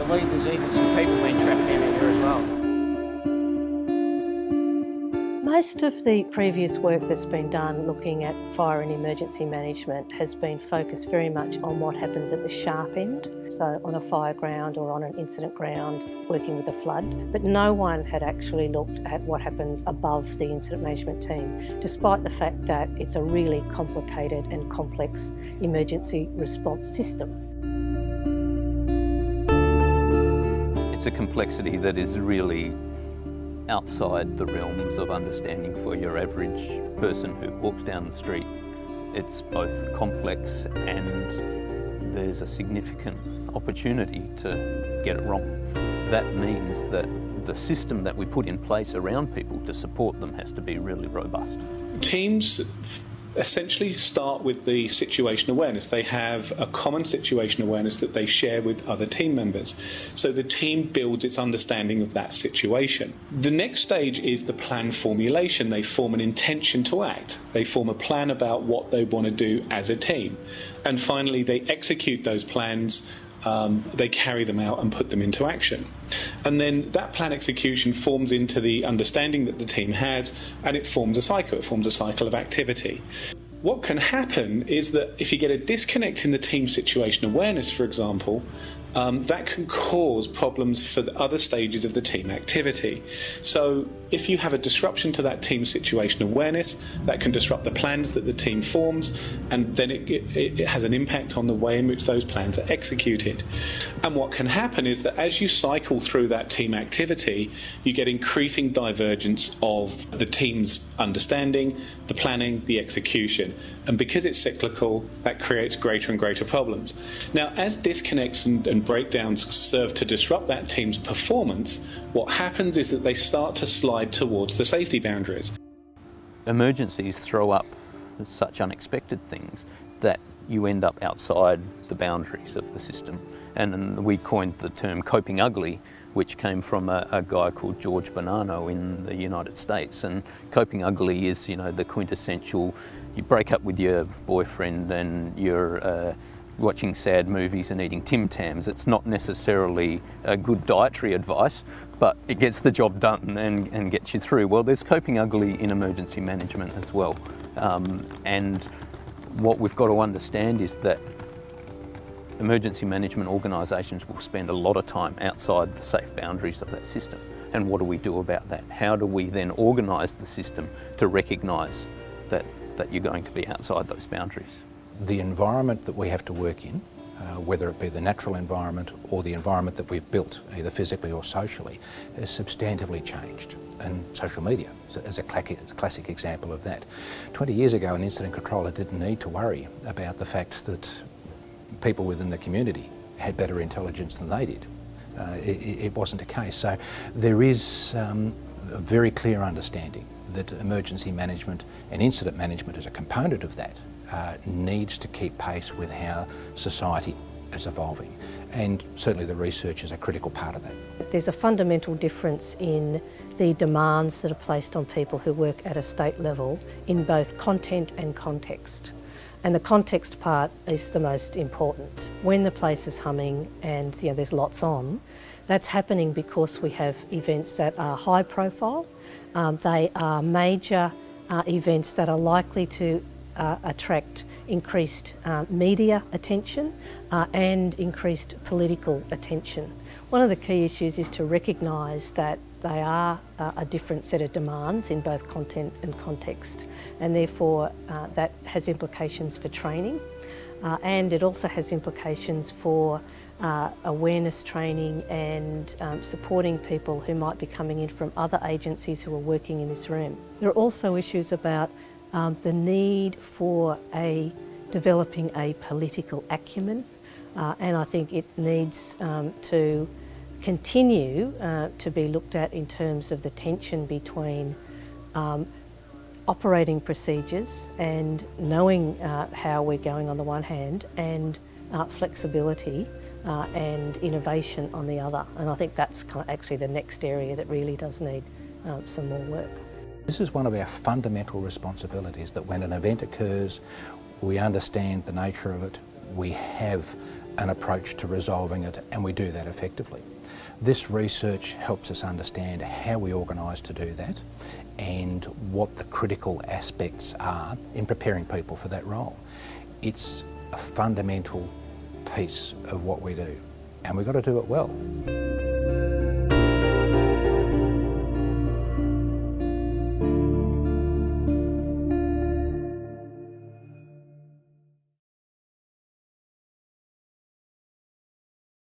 believe there's even some people being trapped down here as well. Most of the previous work that's been done looking at fire and emergency management has been focused very much on what happens at the sharp end, so on a fire ground or on an incident ground working with a flood, but no one had actually looked at what happens above the incident management team, despite the fact that it's a really complicated and complex emergency response system. It's a complexity that is really outside the realms of understanding for your average person who walks down the street. It's both complex and there's a significant opportunity to get it wrong. That means that the system that we put in place around people to support them has to be really robust. Teams essentially start with the situation awareness. They have a common situation awareness that they share with other team members. So the team builds its understanding of that situation. The next stage is the plan formulation. They form an intention to act. They form a plan about what they want to do as a team. And finally, they execute those plans. They carry them out and put them into action. And then that plan execution forms into the understanding that the team has, and it forms a cycle. It forms a cycle of activity. What can happen is that if you get a disconnect in the team situation awareness, for example, that can cause problems for the other stages of the team activity. So if you have a disruption to that team situation awareness, that can disrupt the plans that the team forms, and then it has an impact on the way in which those plans are executed. And what can happen is that as you cycle through that team activity, you get increasing divergence of the team's understanding, the planning, the execution. And because it's cyclical, that creates greater and greater problems. Now, as disconnects and breakdowns serve to disrupt that team's performance, what happens is that they start to slide towards the safety boundaries. Emergencies throw up such unexpected things that you end up outside the boundaries of the system. And we coined the term coping ugly, which came from a guy called George Bonanno in the United States. And coping ugly is, the quintessential, you break up with your boyfriend and you're watching sad movies and eating Tim Tams. It's not necessarily a good dietary advice, but it gets the job done and gets you through. Well, there's coping ugly in emergency management as well. And what we've got to understand is that emergency management organisations will spend a lot of time outside the safe boundaries of that system. And what do we do about that? How do we then organise the system to recognise that you're going to be outside those boundaries? The environment that we have to work in, whether it be the natural environment or the environment that we've built, either physically or socially, has substantively changed. And social media is a classic example of that. 20 years ago, an incident controller didn't need to worry about the fact that people within the community had better intelligence than they did. It wasn't a case. So there is a very clear understanding that emergency management and incident management as a component of that needs to keep pace with how society is evolving. And certainly the research is a critical part of that. There's a fundamental difference in the demands that are placed on people who work at a state level in both content and context. And the context part is the most important. When the place is humming and there's lots on, that's happening because we have events that are high profile. They are major events that are likely to attract increased media attention and increased political attention. One of the key issues is to recognise that they are a different set of demands in both content and context, and therefore that has implications for training, and it also has implications for awareness training and supporting people who might be coming in from other agencies who are working in this room. There are also issues about the need for developing a political acumen, and I think it needs to continue to be looked at in terms of the tension between operating procedures and knowing how we're going on the one hand, and flexibility and innovation on the other. And I think that's actually the next area that really does need some more work. This is one of our fundamental responsibilities, that when an event occurs, we understand the nature of it, we have an approach to resolving it, and we do that effectively. This research helps us understand how we organise to do that and what the critical aspects are in preparing people for that role. It's a fundamental piece of what we do, and we've got to do it well.